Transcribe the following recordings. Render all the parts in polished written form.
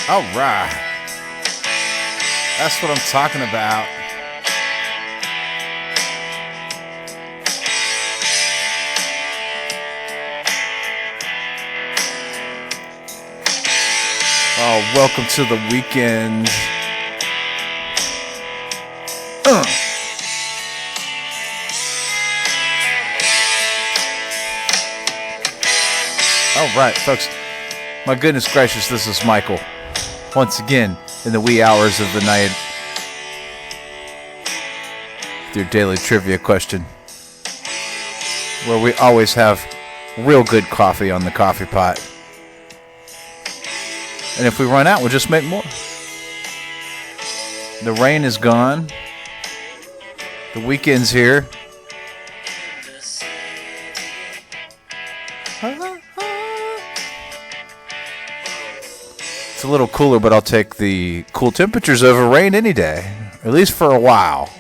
All right. That's what I'm talking about. Oh, welcome to the weekend. All right, folks. My goodness gracious, this is Michael. Once again, in the wee hours of the night, with your daily trivia question, where we always have real good coffee on the coffee pot. And if we run out, we'll just make more. The rain is gone. The weekend's here. It's a little cooler, but I'll take the cool temperatures over rain any day, at least for a while.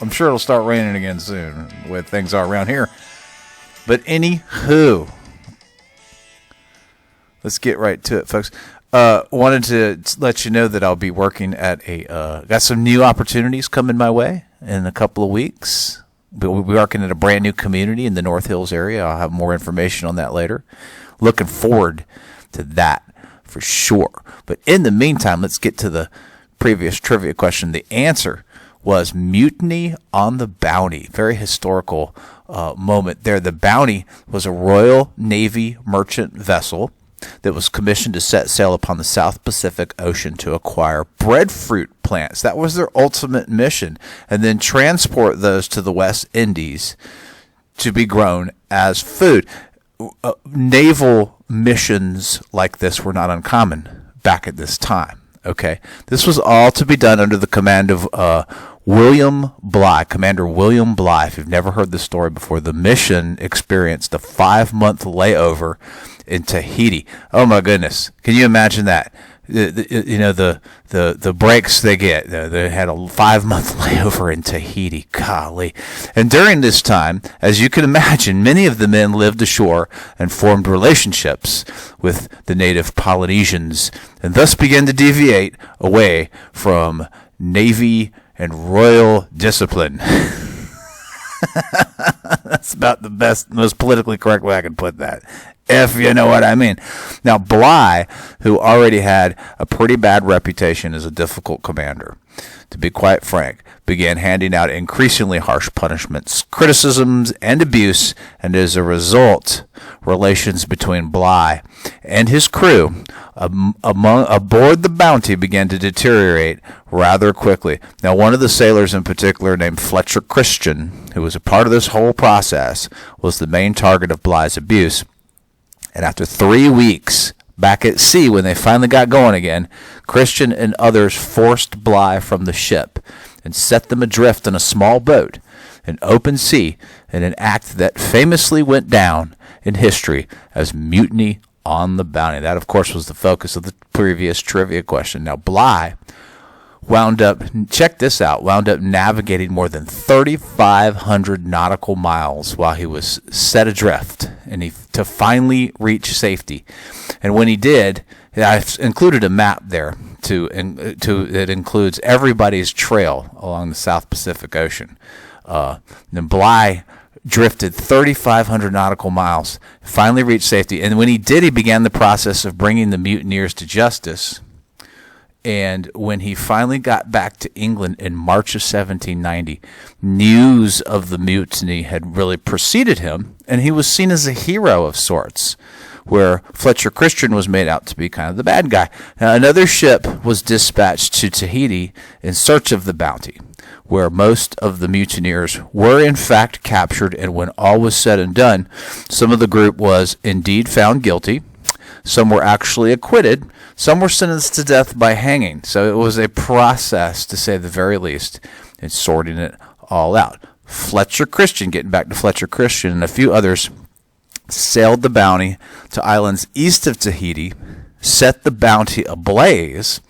I'm sure it'll start raining again soon, the way things are around here. But anywho, let's get right to it, folks. Wanted to let you know that I'll be working at got some new opportunities coming my way in a couple of weeks. We'll be working at a brand new community in the North Hills area. I'll have more information on that later. Looking forward to that for sure. But in the meantime, let's get to the previous trivia question. The answer was Mutiny on the Bounty. Very historical moment there. The Bounty was a Royal Navy merchant vessel that was commissioned to set sail upon the South Pacific Ocean to acquire breadfruit plants. That was their ultimate mission. And then transport those to the West Indies to be grown as food. Naval missions like this were not uncommon back at this time. Okay, this was all to be done under the command of William Bligh, Commander William Bligh. If you've never heard this story before, the mission experienced a 5-month layover in Tahiti. Oh my goodness, can you imagine that? The breaks they get. They had a 5-month layover in Tahiti. Golly. And during this time, as you can imagine, many of the men lived ashore and formed relationships with the native Polynesians, and thus began to deviate away from Navy and royal discipline. That's about the best, most politically correct way I can put that, if you know what I mean. Now, Bligh, who already had a pretty bad reputation as a difficult commander, to be quite frank, began handing out increasingly harsh punishments, criticisms, and abuse, and as a result, relations between Bligh and his crew aboard the Bounty began to deteriorate rather quickly. Now, one of the sailors in particular, named Fletcher Christian, who was a part of this whole process, was the main target of Bligh's abuse. And after 3 weeks back at sea, when they finally got going again, Christian and others forced Bligh from the ship and set them adrift in a small boat in open sea, in an act that famously went down in history as Mutiny on the Bounty. That, of course, was the focus of the previous trivia question. Now, Bligh wound up navigating more than 3,500 nautical miles while he was set adrift, and to finally reach safety. And when he did, I've included a map there that includes everybody's trail along the South Pacific Ocean. Then Bligh drifted 3,500 nautical miles, finally reached safety. And when he did, he began the process of bringing the mutineers to justice. And when he finally got back to England in March of 1790, news of the mutiny had really preceded him, and he was seen as a hero of sorts, where Fletcher Christian was made out to be kind of the bad guy. Now, another ship was dispatched to Tahiti in search of the Bounty, where most of the mutineers were in fact captured, and when all was said and done, some of the group was indeed found guilty, some were actually acquitted, some were sentenced to death by hanging. So it was a process, to say the very least, in sorting it all out. Fletcher Christian, getting back to Fletcher Christian, and a few others sailed the Bounty to islands east of Tahiti, set the Bounty ablaze,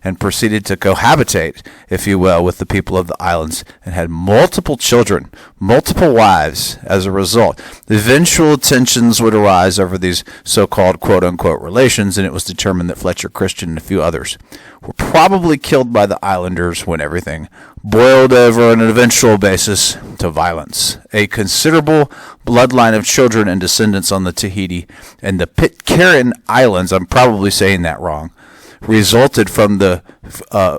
and proceeded to cohabitate, if you will, with the people of the islands, and had multiple children, multiple wives as a result. Eventual tensions would arise over these so-called quote-unquote relations, and it was determined that Fletcher Christian and a few others were probably killed by the islanders when everything boiled over on an eventual basis to violence. A considerable bloodline of children and descendants on the Tahiti and the Pitcairn Islands, I'm probably saying that wrong, resulted from the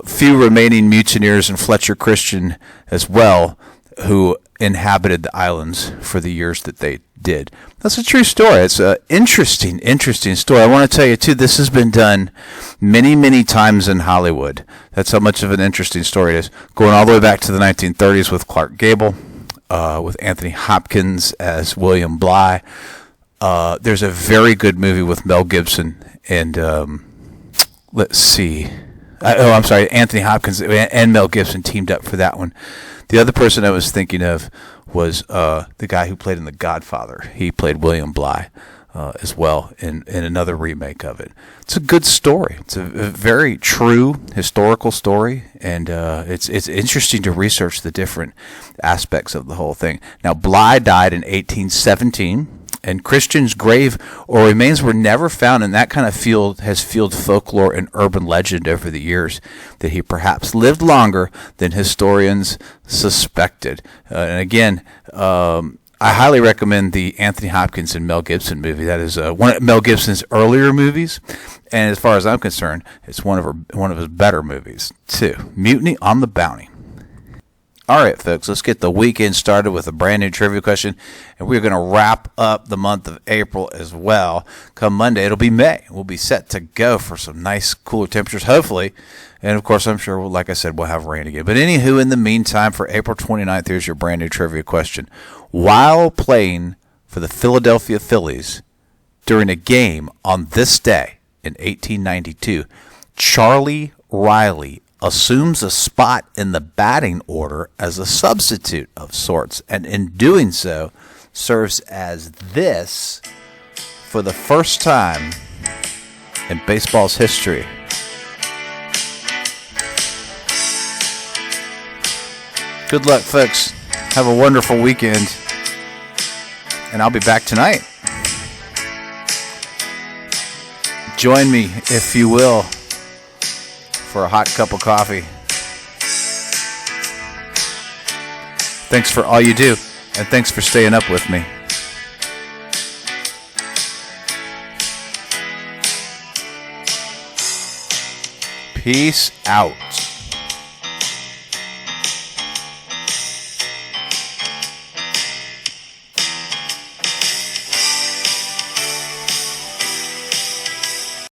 few remaining mutineers and Fletcher Christian as well, who inhabited the islands for the years that they did. That's a true story. It's an interesting story. I want to tell you, too, this has been done many, many times in Hollywood. That's how much of an interesting story it is. Going all the way back to the 1930s with Clark Gable, with Anthony Hopkins as William Bligh. There's a very good movie with Mel Gibson and, let's see. I'm sorry, Anthony Hopkins and Mel Gibson teamed up for that one. The other person I was thinking of was the guy who played in The Godfather. He played William Bligh as well in another remake of it. It's a good story. It's a very true historical story, and it's interesting to research the different aspects of the whole thing. Now, Bligh died in 1817. And Christian's grave or remains were never found, and that kind of has fueled folklore and urban legend over the years that he perhaps lived longer than historians suspected. And again, I highly recommend the Anthony Hopkins and Mel Gibson movie. That is one of Mel Gibson's earlier movies, and as far as I'm concerned, it's one of his better movies too. Mutiny on the Bounty. All right, folks, let's get the weekend started with a brand new trivia question, and we're going to wrap up the month of April as well. Come Monday, it'll be May. We'll be set to go for some nice, cooler temperatures, hopefully. And, of course, I'm sure, like I said, we'll have rain again. But anywho, in the meantime, for April 29th, here's your brand new trivia question. While playing for the Philadelphia Phillies during a game on this day in 1892, Charlie Riley assumes a spot in the batting order as a substitute of sorts, and in doing so serves as this for the first time in baseball's history. Good luck, folks. Have a wonderful weekend, and I'll be back tonight. Join me, if you will, for a hot cup of coffee. Thanks for all you do, and thanks for staying up with me. Peace out.